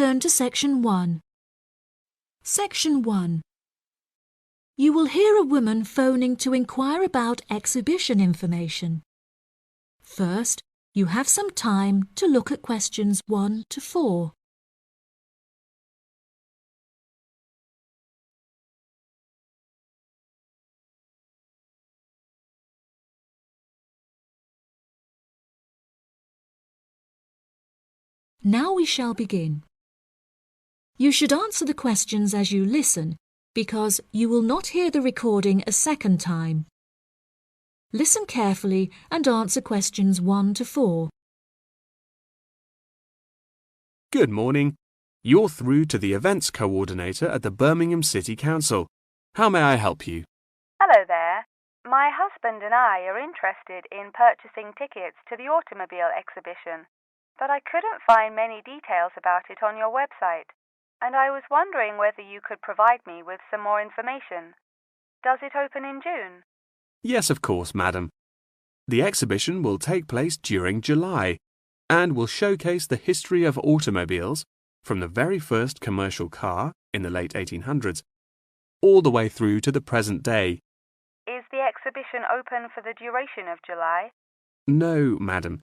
turn to Section 1. Section 1. You will hear a woman phoning to inquire about exhibition information. First, you have some time to look at questions 1 to 4. Now we shall begin. You should answer the questions as you listen, because you will not hear the recording a second time. Listen carefully and answer questions 1 to 4. Good morning. You're through to the events coordinator at the Birmingham City Council. How may I help you? Hello there. My husband and I are interested in purchasing tickets to the automobile exhibition, but I couldn't find many details about it on your website, and I was wondering whether you could provide me with some more information. Does it open in June? Yes, of course, madam. The exhibition will take place during July and will showcase the history of automobiles from the very first commercial car in the late 1800s all the way through to the present day. Is the exhibition open for the duration of July? No, madam.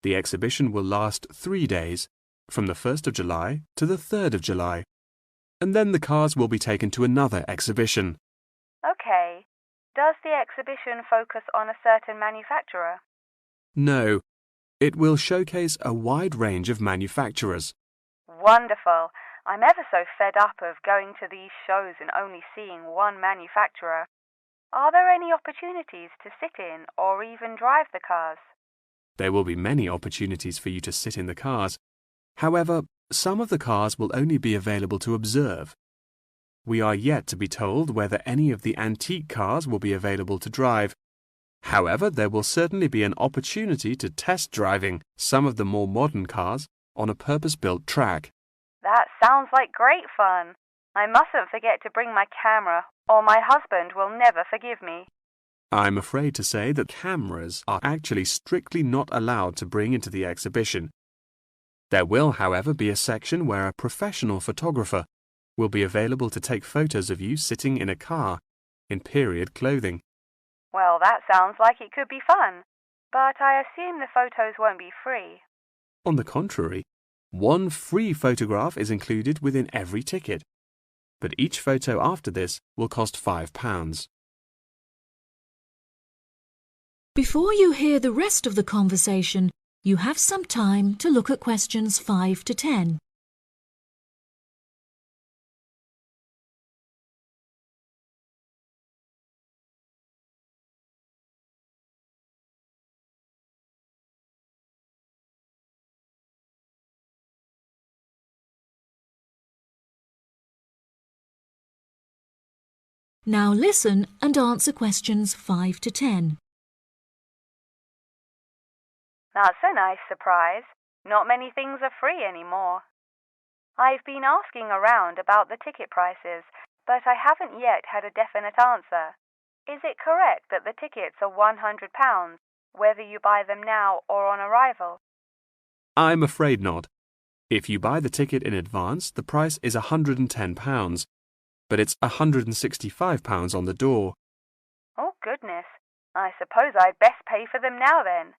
The exhibition will last 3 days, from the 1st of July to the 3rd of July, and then the cars will be taken to another exhibition. Okay. Does the exhibition focus on a certain manufacturer? No, it will showcase a wide range of manufacturers. Wonderful. I'm ever so fed up of going to these shows and only seeing one manufacturer. Are there any opportunities to sit in or even drive the cars? There will be many opportunities for you to sit in the cars. However, some of the cars will only be available to observe. We are yet to be told whether any of the antique cars will be available to drive. However, there will certainly be an opportunity to test driving some of the more modern cars on a purpose-built track. That sounds like great fun. I mustn't forget to bring my camera, or my husband will never forgive me. I'm afraid to say that cameras are actually strictly not allowed to bring into the exhibition. There will, however, be a section where a professional photographer will be available to take photos of you sitting in a car in period clothing. Well, that sounds like it could be fun, but I assume the photos won't be free. On the contrary, one free photograph is included within every ticket, but each photo after this will cost £5. Before you hear the rest of the conversation, you have some time to look at questions 5 to 10. Now listen and answer questions 5 to 10. That's a nice surprise. Not many things are free anymore. I've been asking around about the ticket prices, but I haven't yet had a definite answer. Is it correct that the tickets are £100, whether you buy them now or on arrival? I'm afraid not. If you buy the ticket in advance, the price is £110, but it's £165 on the door. Oh, goodness. I suppose I'd best pay for them now then.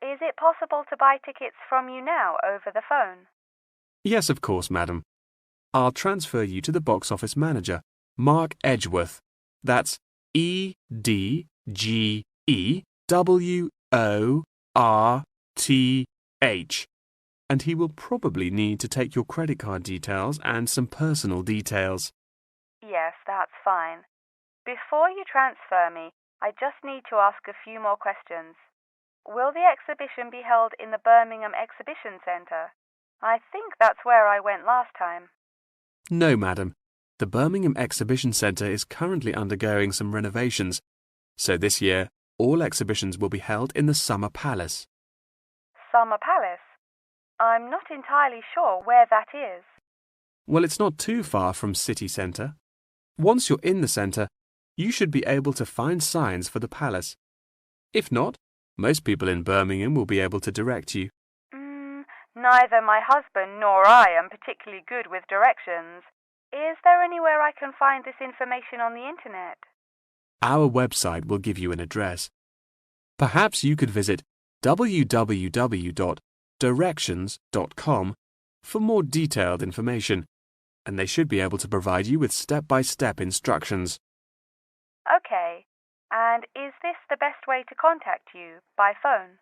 Is it possible to buy tickets from you now over the phone? Yes, of course, madam. I'll transfer you to the box office manager, Mark Edgeworth. That's EDGEWORTH. And he will probably need to take your credit card details and some personal details. Yes, that's fine. Before you transfer me, I just need to ask a few more questions. Will the exhibition be held in the Birmingham Exhibition Centre? I think that's where I went last time. No, madam. The Birmingham Exhibition Centre is currently undergoing some renovations, so this year all exhibitions will be held in the Summer Palace. Summer Palace? I'm not entirely sure where that is. Well, it's not too far from City Centre. Once you're in the centre, you should be able to find signs for the palace. If not, most people in Birmingham will be able to direct you. Neither my husband nor I am particularly good with directions. Is there anywhere I can find this information on the internet? Our website will give you an address. Perhaps you could visit www.directions.com for more detailed information, and they should be able to provide you with step-by-step instructions. Okay. And is this the best way to contact you, by phone?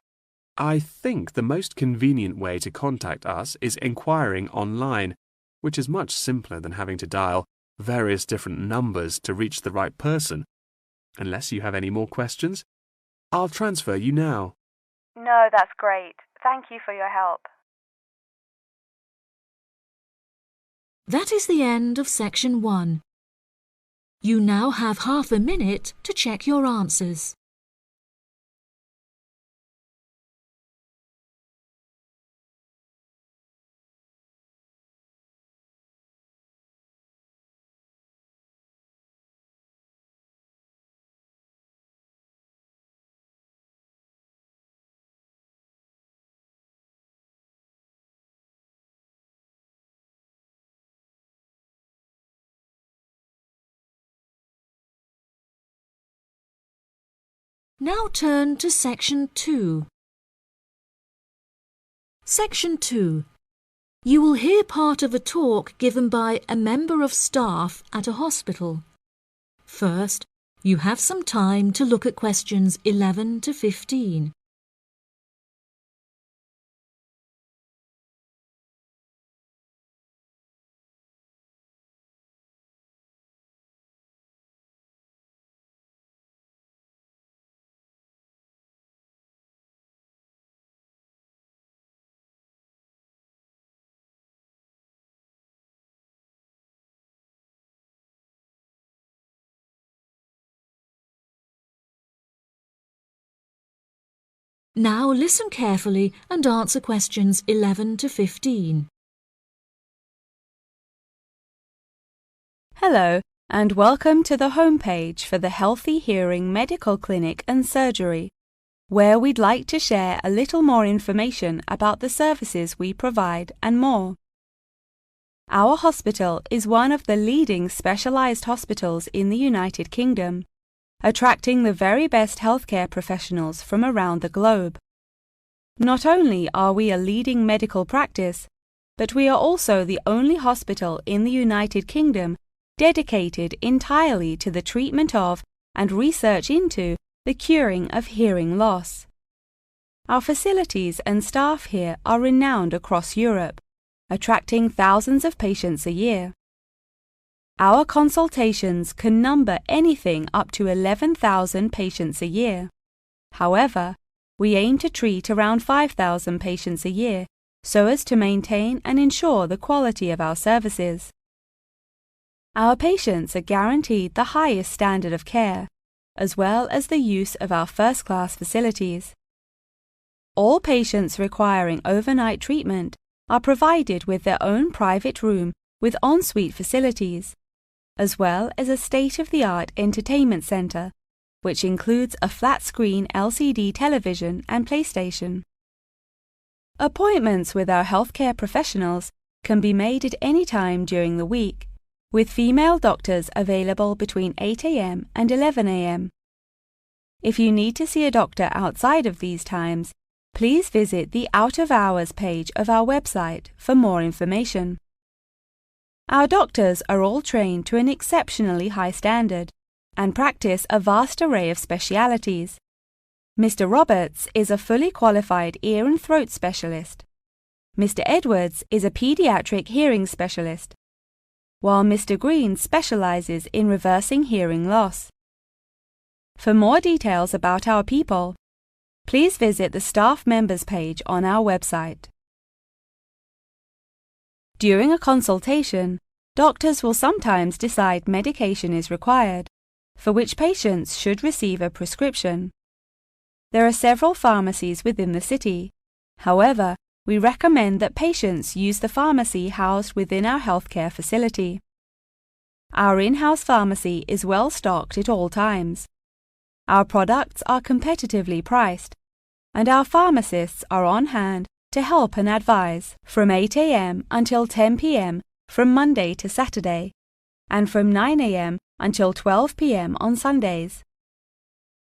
I think the most convenient way to contact us is inquiring online, which is much simpler than having to dial various different numbers to reach the right person. Unless you have any more questions, I'll transfer you now. No, that's great. Thank you for your help. That is the end of section 1. You now have half a minute to check your answers. Now turn to section 2. Section 2. You will hear part of a talk given by a member of staff at a hospital. First, you have some time to look at questions 11 to 15. Now listen carefully and answer questions 11 to 15. Hello, and welcome to the homepage for the Healthy Hearing Medical Clinic and Surgery, where we'd like to share a little more information about the services we provide and more. Our hospital is one of the leading specialised hospitals in the United Kingdom, attracting the very best healthcare professionals from around the globe. Not only are we a leading medical practice, but we are also the only hospital in the United Kingdom dedicated entirely to the treatment of and research into the curing of hearing loss. Our facilities and staff here are renowned across Europe, attracting thousands of patients a year. Our consultations can number anything up to 11,000 patients a year. However, we aim to treat around 5,000 patients a year so as to maintain and ensure the quality of our services. Our patients are guaranteed the highest standard of care, as well as the use of our first-class facilities. All patients requiring overnight treatment are provided with their own private room with ensuite facilities, as well as a state-of-the-art entertainment centre, which includes a flat-screen LCD television and PlayStation. Appointments with our healthcare professionals can be made at any time during the week, with female doctors available between 8 a.m. and 11 a.m. If you need to see a doctor outside of these times, please visit the Out of Hours page of our website for more information. Our doctors are all trained to an exceptionally high standard and practice a vast array of specialities. Mr. Roberts is a fully qualified ear and throat specialist. Mr. Edwards is a pediatric hearing specialist, while Mr. Green specializes in reversing hearing loss. For more details about our people, please visit the staff members page on our website. During a consultation, doctors will sometimes decide medication is required, for which patients should receive a prescription. There are several pharmacies within the city. However, we recommend that patients use the pharmacy housed within our healthcare facility. Our in-house pharmacy is well stocked at all times. Our products are competitively priced, and our pharmacists are on hand to help and advise from 8 a.m. until 10 p.m. from Monday to Saturday, and from 9 a.m. until 12 p.m. on Sundays.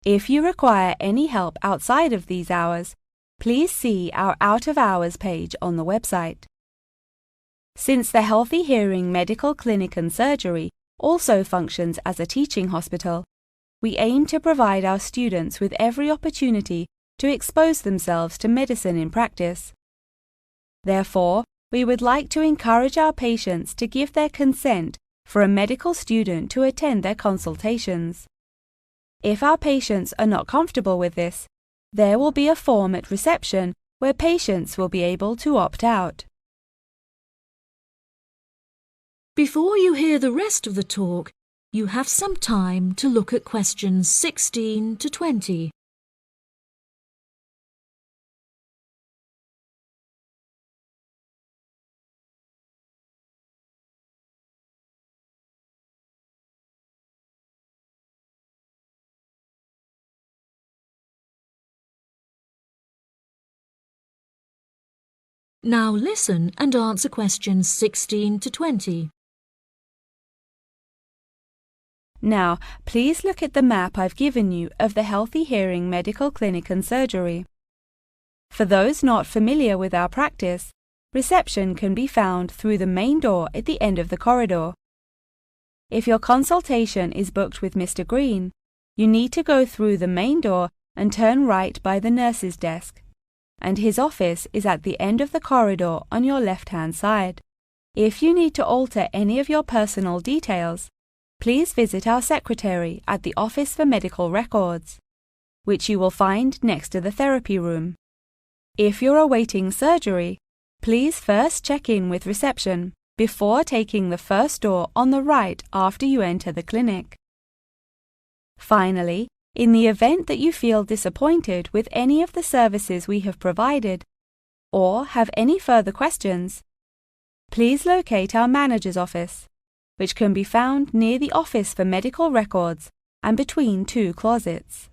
If you require any help outside of these hours, please see our Out of Hours page on the website. Since the Healthy Hearing Medical Clinic and Surgery also functions as a teaching hospital, we aim to provide our students with every opportunity to expose themselves to medicine in practice. Therefore, we would like to encourage our patients to give their consent for a medical student to attend their consultations. If our patients are not comfortable with this, there will be a form at reception where patients will be able to opt out. Before you hear the rest of the talk, you have some time to look at questions 16 to 20. Now listen and answer questions 16 to 20. Now, please look at the map I've given you of the Healthy Hearing Medical Clinic and Surgery. For those not familiar with our practice, reception can be found through the main door at the end of the corridor. If your consultation is booked with Mr. Green, you need to go through the main door and turn right by the nurse's desk, and his office is at the end of the corridor on your left-hand side. If you need to alter any of your personal details, please visit our secretary at the Office for Medical Records, which you will find next to the therapy room. If you're awaiting surgery, please first check in with reception before taking the first door on the right after you enter the clinic. Finally, in the event that you feel disappointed with any of the services we have provided, or have any further questions, please locate our manager's office, which can be found near the Office for Medical Records and between two closets.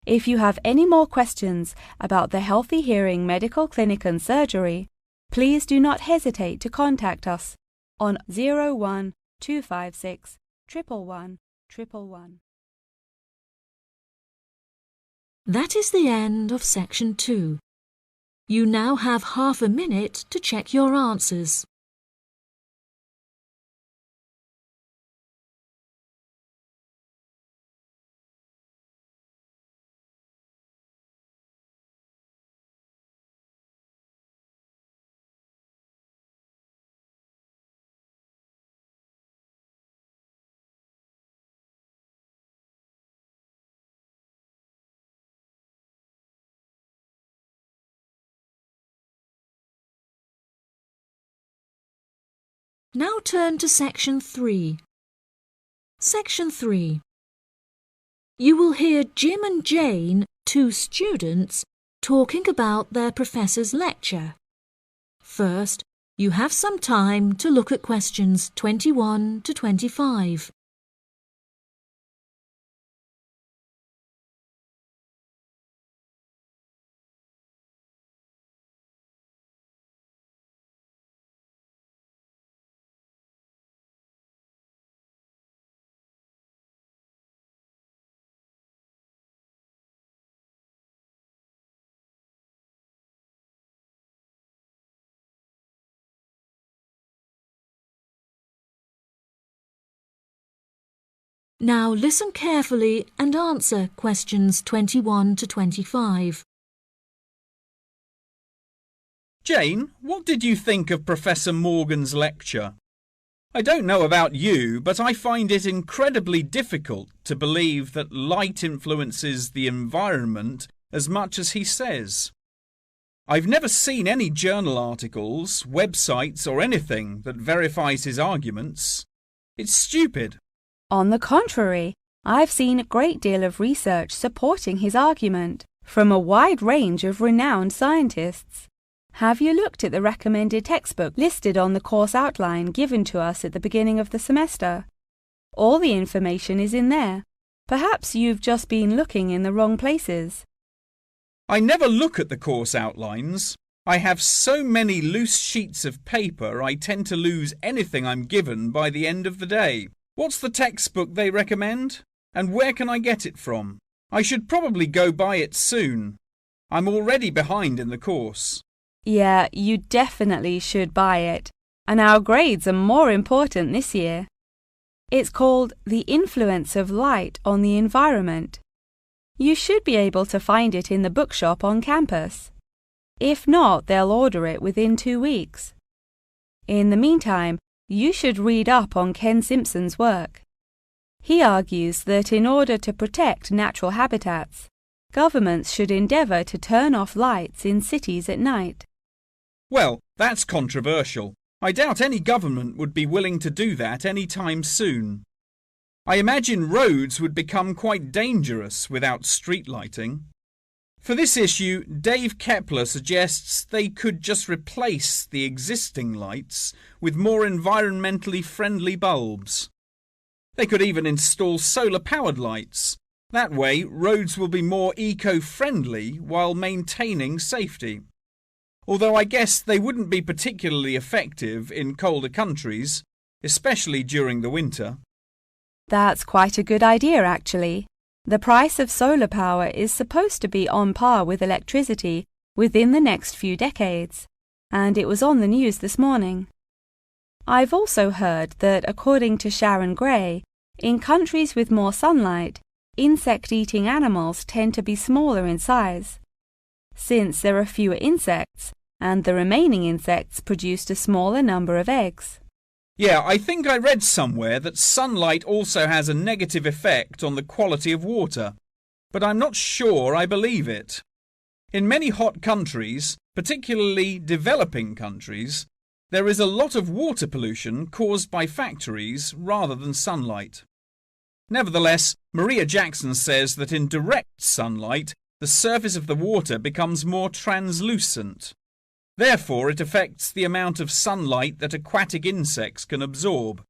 If you have any more questions about the Healthy Hearing Medical Clinic and Surgery, please do not hesitate to contact us on 01 256 111 111. That is the end of section 2. You now have half a minute to check your answers. Now turn to section 3. Section 3. You will hear Jim and Jane, two students, talking about their professor's lecture. First, you have some time to look at questions 21 to 25. Now listen carefully and answer questions 21 to 25. Jane, what did you think of Professor Morgan's lecture? I don't know about you, but I find it incredibly difficult to believe that light influences the environment as much as he says. I've never seen any journal articles, websites or anything that verifies his arguments. It's stupid. On the contrary, I've seen a great deal of research supporting his argument from a wide range of renowned scientists. Have you looked at the recommended textbook listed on the course outline given to us at the beginning of the semester? All the information is in there. Perhaps you've just been looking in the wrong places. I never look at the course outlines. I have so many loose sheets of paper I tend to lose anything I'm given by the end of the day. What's the textbook they recommend? And where can I get it from? I should probably go buy it soon. I'm already behind in the course. Yeah, you definitely should buy it. And our grades are more important this year. It's called The Influence of Light on the Environment. You should be able to find it in the bookshop on campus. If not, they'll order it within 2 weeks. In the meantime, you should read up on Ken Simpson's work. He argues that in order to protect natural habitats, governments should endeavour to turn off lights in cities at night. Well, that's controversial. I doubt any government would be willing to do that any time soon. I imagine roads would become quite dangerous without street lighting. For this issue, Dave Kepler suggests they could just replace the existing lights with more environmentally friendly bulbs. They could even install solar-powered lights. That way, roads will be more eco-friendly while maintaining safety. Although I guess they wouldn't be particularly effective in colder countries, especially during the winter. That's quite a good idea, actually. The price of solar power is supposed to be on par with electricity within the next few decades, and it was on the news this morning. I've also heard that, according to Sharon Gray, in countries with more sunlight, insect-eating animals tend to be smaller in size. Since there are fewer insects, and the remaining insects produced a smaller number of eggs. Yeah, I think I read somewhere that sunlight also has a negative effect on the quality of water, but I'm not sure I believe it. In many hot countries, particularly developing countries, there is a lot of water pollution caused by factories rather than sunlight. Nevertheless, Maria Jackson says that in direct sunlight, the surface of the water becomes more translucent. Therefore, it affects the amount of sunlight that aquatic insects can absorb.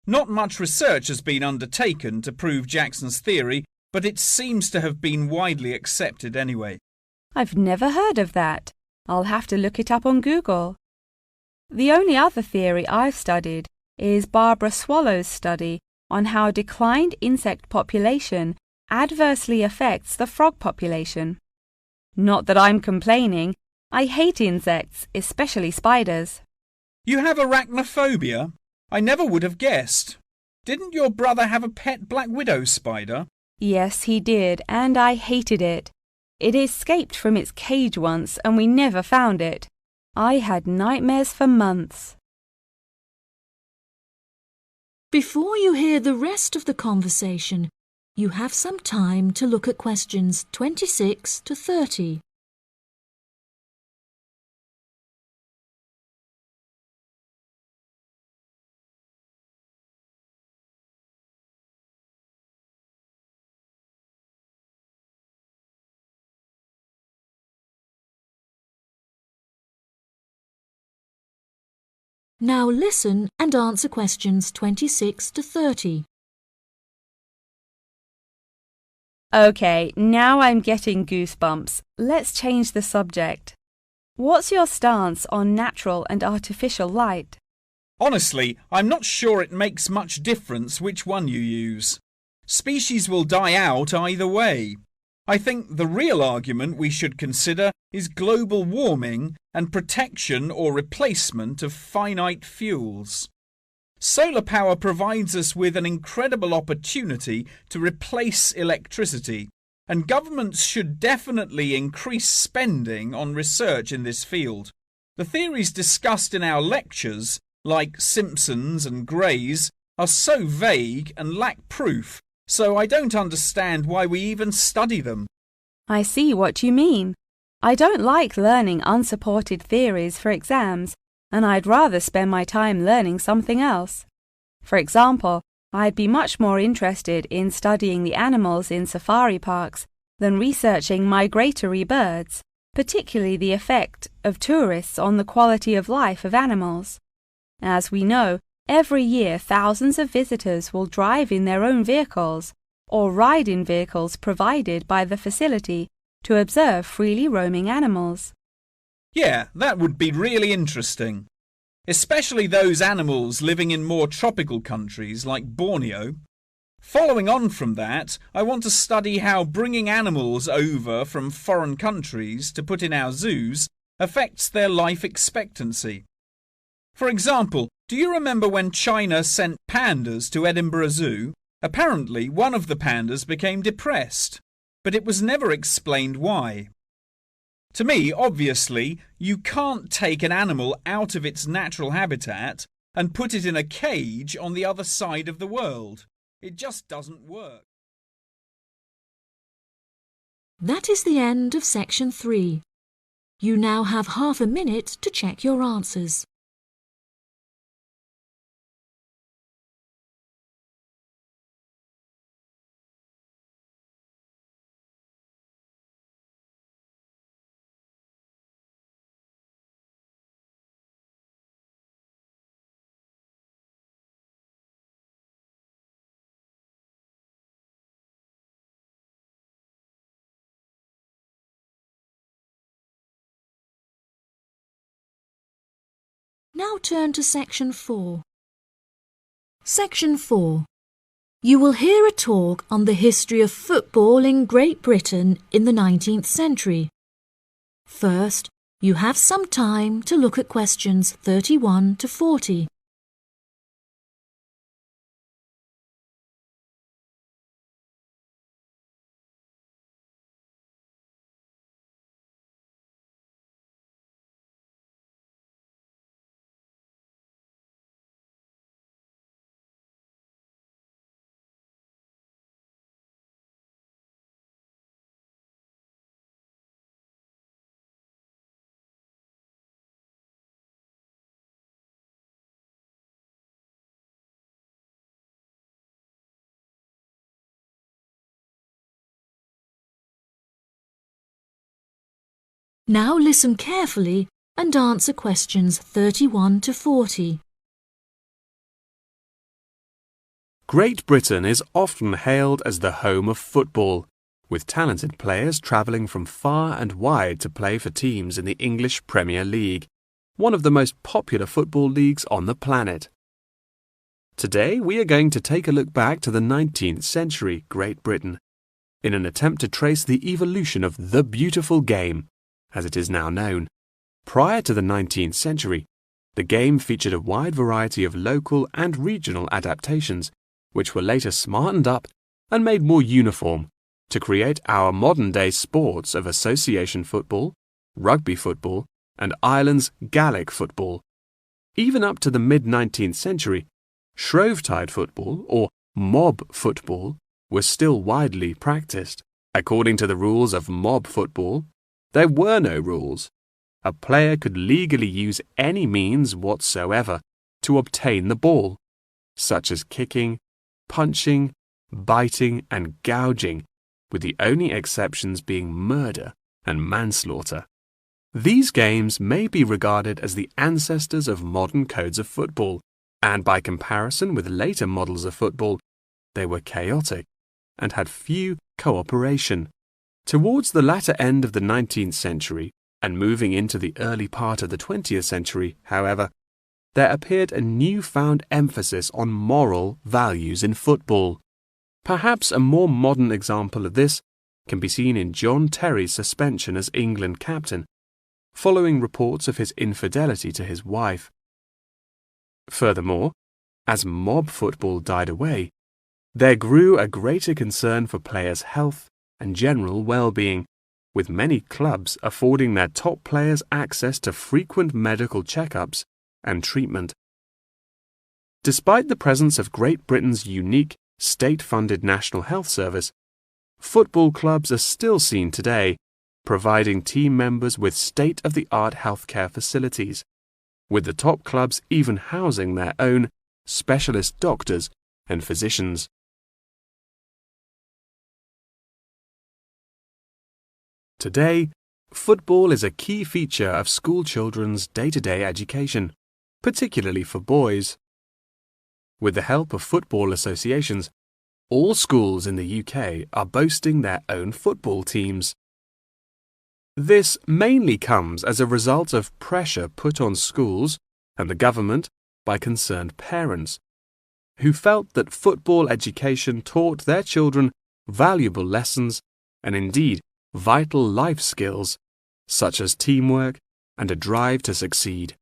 Not much research has been undertaken to prove Jackson's theory, but it seems to have been widely accepted anyway. I've never heard of that. I'll have to look it up on Google. The only other theory I've studied is Barbara Swallow's study on how declined insect population adversely affects the frog population. Not that I'm complaining. I hate insects, especially spiders. You have arachnophobia? I never would have guessed. Didn't your brother have a pet black widow spider? Yes, he did, and I hated it. It escaped from its cage once, and we never found it. I had nightmares for months. Before you hear the rest of the conversation, you have some time to look at questions 26 to 30. Now listen and answer questions 26 to 30. Okay, now I'm getting goosebumps. Let's change the subject. What's your stance on natural and artificial light? Honestly, I'm not sure it makes much difference which one you use. Species will die out either way. I think the real argument we should consider is global warming and protection or replacement of finite fuels. Solar power provides us with an incredible opportunity to replace electricity, and governments should definitely increase spending on research in this field. The theories discussed in our lectures, like Simpson's and Gray's, are so vague and lack proof, so I don't understand why we even study them. I see what you mean. I don't like learning unsupported theories for exams, and I'd rather spend my time learning something else. For example, I'd be much more interested in studying the animals in safari parks than researching migratory birds, particularly the effect of tourists on the quality of life of animals. As we know, every year thousands of visitors will drive in their own vehicles or ride in vehicles provided by the facility to observe freely roaming animals. Yeah, that would be really interesting. Especially those animals living in more tropical countries like Borneo. Following on from that, I want to study how bringing animals over from foreign countries to put in our zoos affects their life expectancy. For example, do you remember when China sent pandas to Edinburgh Zoo? Apparently, one of the pandas became depressed, but it was never explained why. To me, obviously, you can't take an animal out of its natural habitat and put it in a cage on the other side of the world. It just doesn't work. That is the end of section 3. You now have half a minute to check your answers. Now turn to section 4. Section 4. You will hear a talk on the history of football in Great Britain in the 19th century. First, you have some time to look at questions 31 to 40. Now listen carefully and answer questions 31 to 40. Great Britain is often hailed as the home of football, with talented players travelling from far and wide to play for teams in the English Premier League, one of the most popular football leagues on the planet. Today we are going to take a look back to the 19th century Great Britain, in an attempt to trace the evolution of the beautiful game, as it is now known. Prior to the 19th century, the game featured a wide variety of local and regional adaptations, which were later smartened up and made more uniform to create our modern-day sports of association football, rugby football, and Ireland's Gaelic football. Even up to the mid-19th century, Shrovetide football, or mob football, was still widely practiced. According to the rules of mob football, there were no rules. A player could legally use any means whatsoever to obtain the ball, such as kicking, punching, biting, and gouging, with the only exceptions being murder and manslaughter. These games may be regarded as the ancestors of modern codes of football, and by comparison with later models of football, they were chaotic and had few cooperation. Towards the latter end of the 19th century and moving into the early part of the 20th century, however, there appeared a newfound emphasis on moral values in football. Perhaps a more modern example of this can be seen in John Terry's suspension as England captain, following reports of his infidelity to his wife. Furthermore, as mob football died away, there grew a greater concern for players' health and general well-being, with many clubs affording their top players access to frequent medical checkups and treatment. Despite the presence of Great Britain's unique state-funded National Health Service, football clubs are still seen today providing team members with state-of-the-art healthcare facilities, with the top clubs even housing their own specialist doctors and physicians. Today, football is a key feature of school children's day-to-day education, particularly for boys. With the help of football associations, all schools in the UK are boasting their own football teams. This mainly comes as a result of pressure put on schools and the government by concerned parents, who felt that football education taught their children valuable lessons and indeed vital life skills, such as teamwork and a drive to succeed.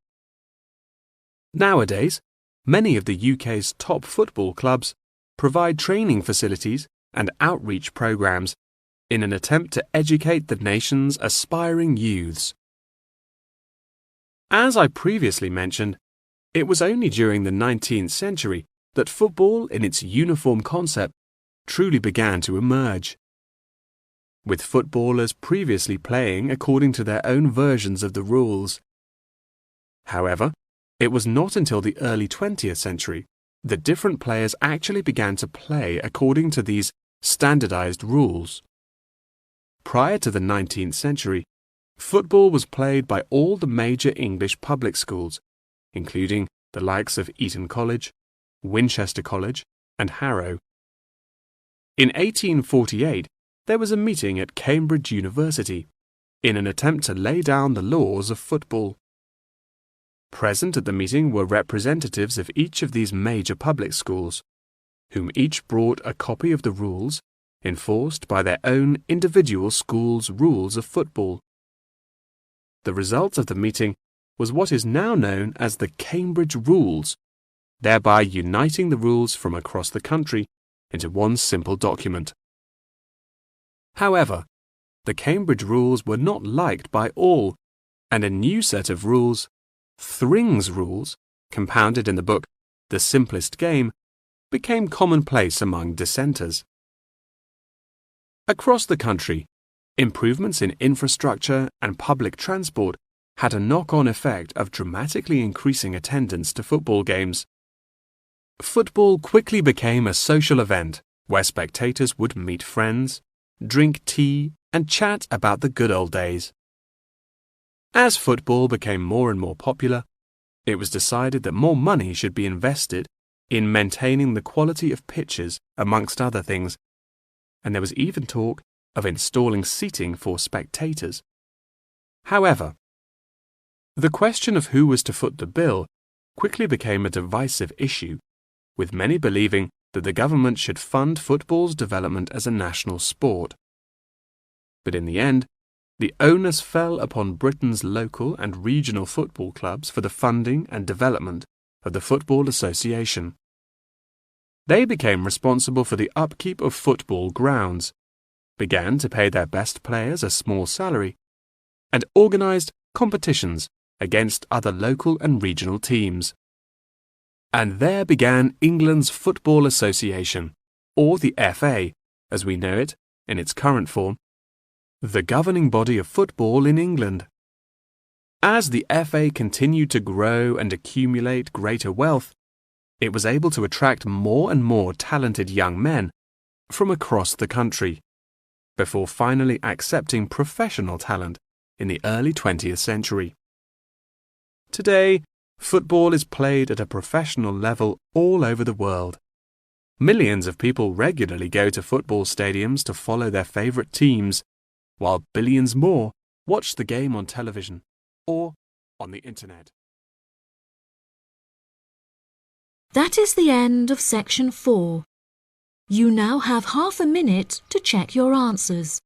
Nowadays, many of the UK's top football clubs provide training facilities and outreach programs in an attempt to educate the nation's aspiring youths. As I previously mentioned, it was only during the 19th century that football in its uniform concept truly began to emerge, with footballers previously playing according to their own versions of the rules. However, it was not until the early 20th century that different players actually began to play according to these standardized rules. Prior to the 19th century, football was played by all the major English public schools, including the likes of Eton College, Winchester College, and Harrow. In 1848, there was a meeting at Cambridge University in an attempt to lay down the laws of football. Present at the meeting were representatives of each of these major public schools, whom each brought a copy of the rules enforced by their own individual school's rules of football. The result of the meeting was what is now known as the Cambridge Rules, thereby uniting the rules from across the country into one simple document. However, the Cambridge Rules were not liked by all, and a new set of rules, Thring's Rules, compounded in the book The Simplest Game, became commonplace among dissenters. Across the country, improvements in infrastructure and public transport had a knock-on effect of dramatically increasing attendance to football games. Football quickly became a social event where spectators would meet friends, drink tea, and chat about the good old days. As football became more and more popular, it was decided that more money should be invested in maintaining the quality of pitches, amongst other things, and there was even talk of installing seating for spectators. However, the question of who was to foot the bill quickly became a divisive issue, with many believing that the government should fund football's development as a national sport. But in the end, the onus fell upon Britain's local and regional football clubs for the funding and development of the Football Association. They became responsible for the upkeep of football grounds, began to pay their best players a small salary, and organised competitions against other local and regional teams. And there began England's Football Association, or the FA, as we know it in its current form, the governing body of football in England. As the FA continued to grow and accumulate greater wealth, it was able to attract more and more talented young men from across the country, before finally accepting professional talent in the early 20th century. Today, football is played at a professional level all over the world. Millions of people regularly go to football stadiums to follow their favourite teams, while billions more watch the game on television or on the internet. That is the end of section 4. You now have half a minute to check your answers.